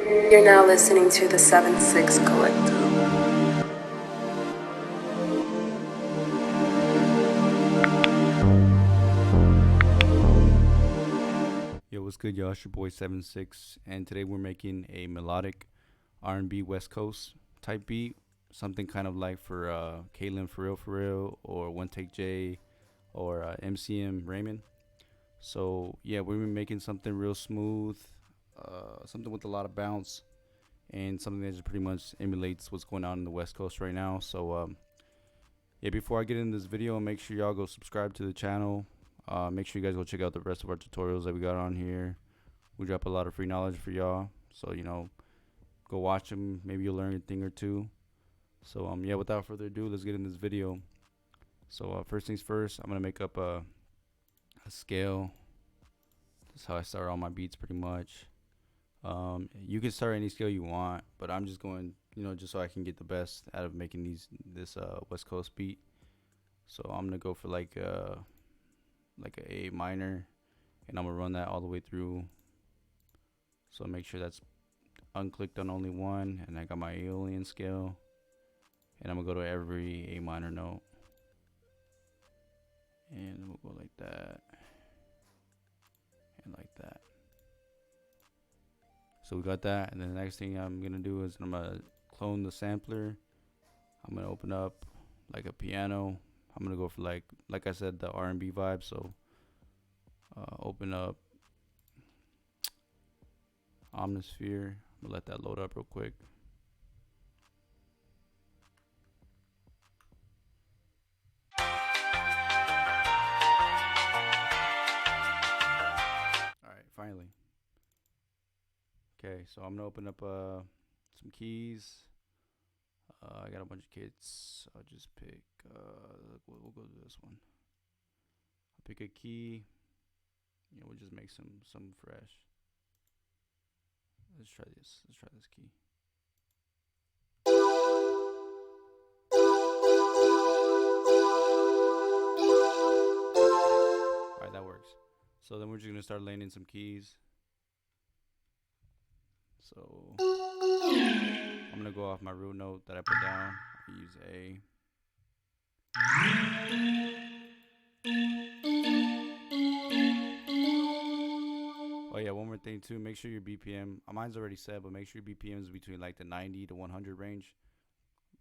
You're now listening to the 7-6 Collective. Yo, what's good, y'all? It's your boy 7-6, and today we're making a melodic R&B West Coast type beat, something kind of like for Kalan.FrFr or Untagged or MCM Raymond. So yeah, we're making something real smooth, something with a lot of bounce, and something that just pretty much emulates what's going on in the West Coast right now. So yeah, before I get into this video, make sure y'all go subscribe to the channel. Make sure you guys go check out the rest of our tutorials that we got on here. We drop a lot of free knowledge for y'all, so go watch them. Maybe you'll learn a thing or two. So yeah, without further ado, let's get in this video. So first things first, I'm gonna make up a scale. That's how I start all my beats pretty much. You can start any scale you want, but I'm just going, just so I can get the best out of making this West Coast beat. So I'm gonna go for like a A minor, and I'm gonna run that all the way through. So make sure that's unclicked on only one, and I got my Aeolian scale, and I'm gonna go to every A minor note, and we'll go like that and like that. So we got that, and then the next thing I'm gonna do is I'm gonna clone the sampler. I'm gonna open up like a piano. I'm gonna go for like I said, the R&B vibe. So open up Omnisphere. I'm gonna let that load up real quick. Alright, finally. Okay, so I'm gonna open up some keys. I got a bunch of kits. I'll just pick we'll go to this one. I'll pick a key. We'll just make some fresh. Let's try this key. Alright, that works. So then we're just gonna start laying in some keys. So I'm gonna go off my root note that I put down. I use A. Oh yeah, one more thing too. Make sure your BPM. Mine's already set, but make sure your BPM is between like the 90 to 100 range,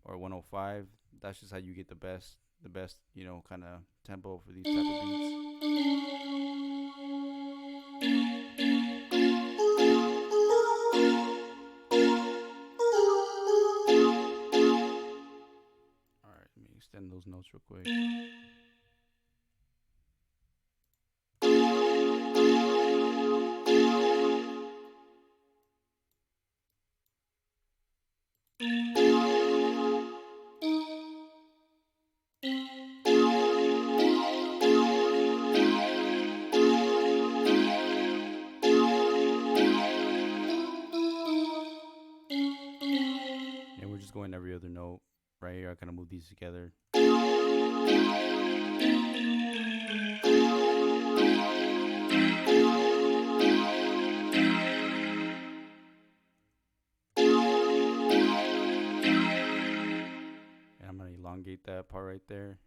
or 105. That's just how you get the best, kind of tempo for these type of beats. Alright, let me extend those notes real quick. And we're just going every other note right here. I kind of move these together. And I'm going to elongate that part right there.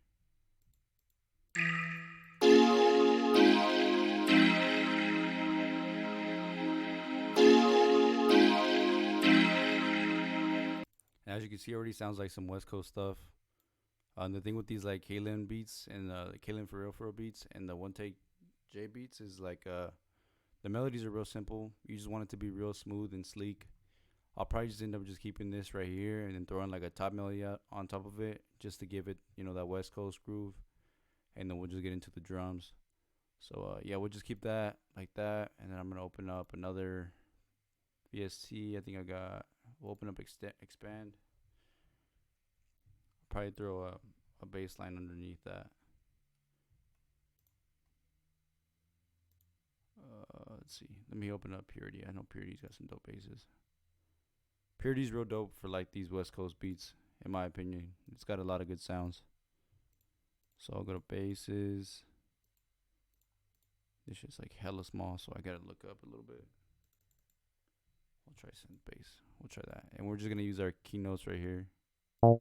And as you can see, it already sounds like some West Coast stuff. The thing with these like Kalan beats and Kalan.FrFr beats and the Untagged J beats is like the melodies are real simple. You just want it to be real smooth and sleek. I'll probably just end up just keeping this right here and then throwing like a top melody on top of it just to give it, that West Coast groove. And then we'll just get into the drums. So yeah, we'll just keep that like that, and then I'm gonna open up another VST. I think we'll open up expand. I'll probably throw a bass line underneath that. Let's see. Let me open up Purity. I know Purity's got some dope basses. Purity's real dope for like these West Coast beats, in my opinion. It's got a lot of good sounds. So I'll go to basses. This shit's like hella small, so I gotta look up a little bit. I'll try synth bass. We'll try that. And we're just gonna use our keynotes right here. I'm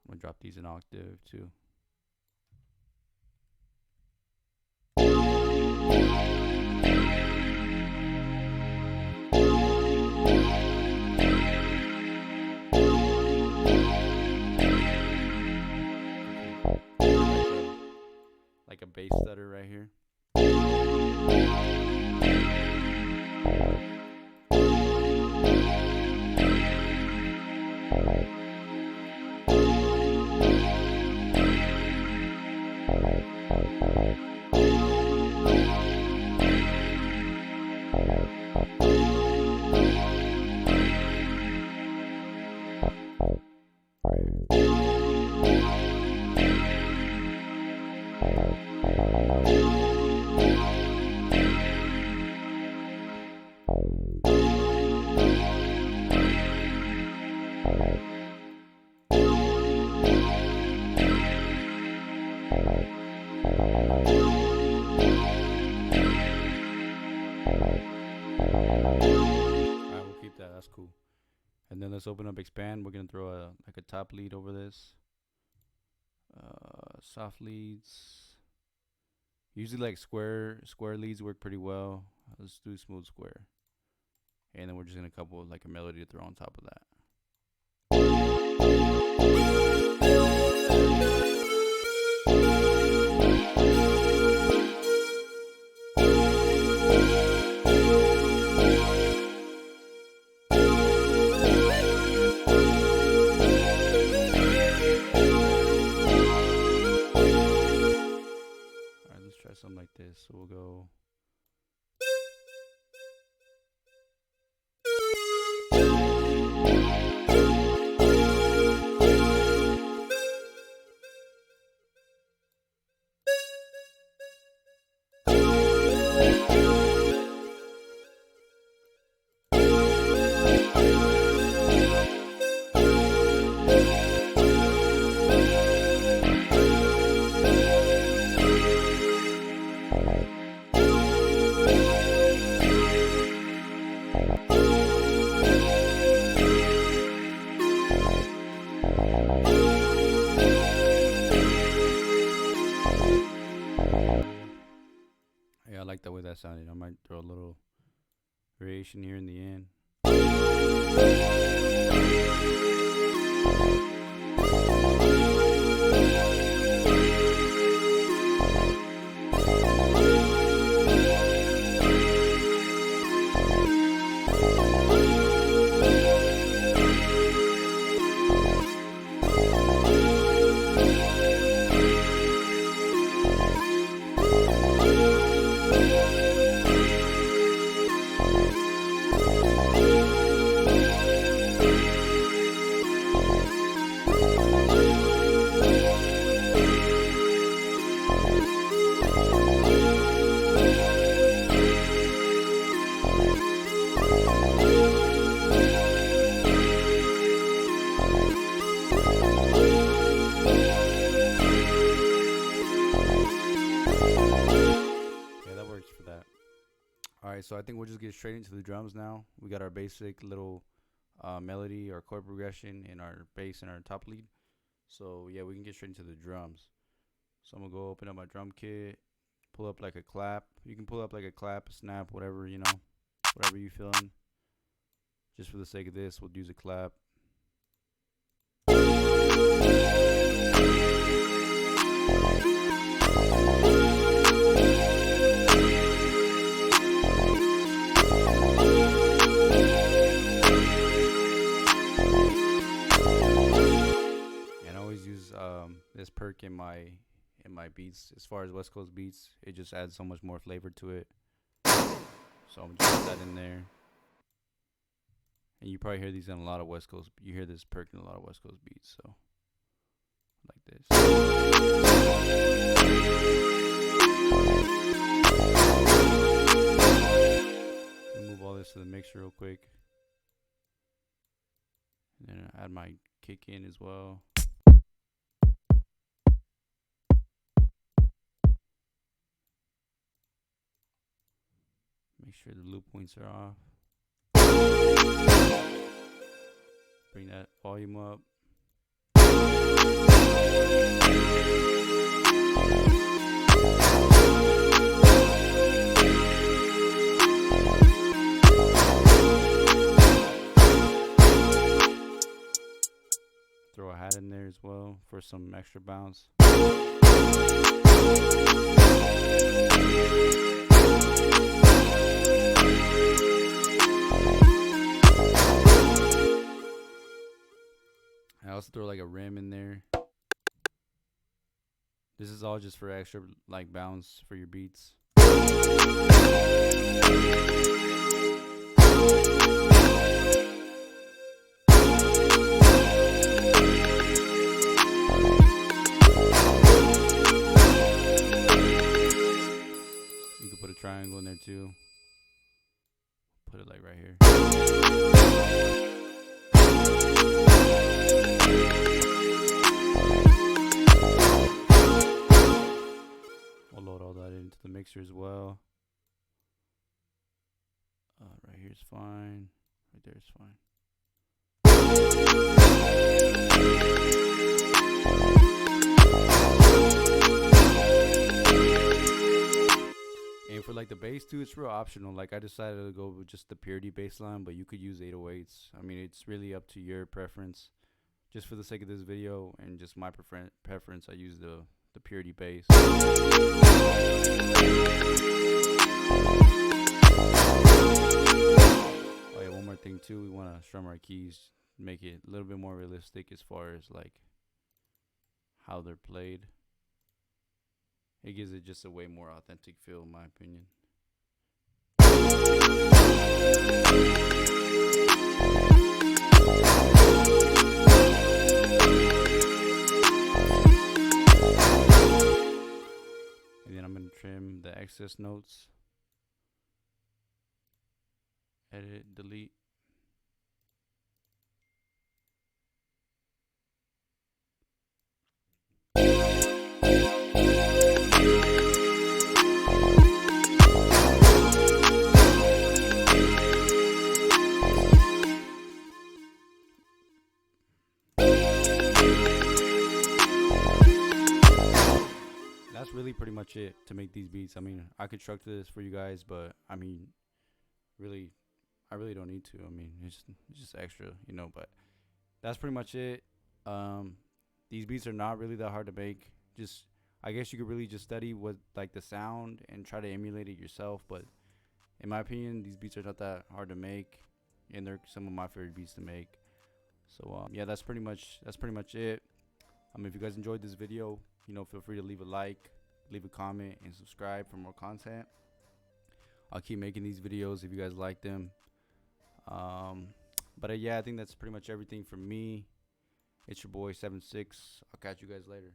gonna drop these an octave too. Like a bass stutter right here. Alright, we'll keep that. That's cool. And then let's open up expand. We're gonna throw a top lead over this. Soft leads. Usually like square leads work pretty well. Let's do smooth square. And then we're just gonna couple like a melody to throw on top of that. Alright, let's try something like this. So we'll go. Yeah, I like the way that sounded. I might throw a little variation here in the end. Alright, so I think we'll just get straight into the drums now. We got our basic little melody, our chord progression, and our bass and our top lead. So yeah, we can get straight into the drums. So I'm gonna go open up my drum kit, pull up like a clap. You can pull up like a clap, a snap, whatever, you know, whatever you feeling. Just for the sake of this, we'll use a clap. This perk in my beats. As far as West Coast beats, it just adds so much more flavor to it. So I'm gonna put that in there. And you probably hear these in a lot of West Coast. You hear this perk in a lot of West Coast beats. So like this. Move all this to the mixer real quick. And then add my kick in as well. sure the loop points are off. Bring that volume up. Throw a hat in there as well for some extra bounce. I also throw like a rim in there. This is all just for extra like bounce for your beats. You can put a triangle in there too. Put it like right here. We'll load all that into the mixer as well. Right here is fine. Right there is fine. And for like the bass too, it's real optional. Like I decided to go with just the purity bass line, but you could use 808s. I mean, it's really up to your preference. Just for the sake of this video and just my preference, I use the purity bass. Oh yeah, one more thing too. We want to strum our keys, make it a little bit more realistic as far as like how they're played. It gives it just a way more authentic feel, in my opinion. And then I'm going to trim the excess notes. Edit, delete. That's really pretty much it to make these beats. I mean, I could structure this for you guys, but I mean, really, I really don't need to. I mean, it's just extra, you know, but that's pretty much it. These beats are not really that hard to make. Just, I guess you could really just study what like the sound and try to emulate it yourself. But in my opinion, these beats are not that hard to make, and they're some of my favorite beats to make. So yeah, that's pretty much it. If you guys enjoyed this video, you know, feel free to leave a like, leave a comment, and subscribe for more content. I'll keep making these videos if you guys like them. But yeah, I think that's pretty much everything from me. It's your boy SEVNSIX. I'll catch you guys later.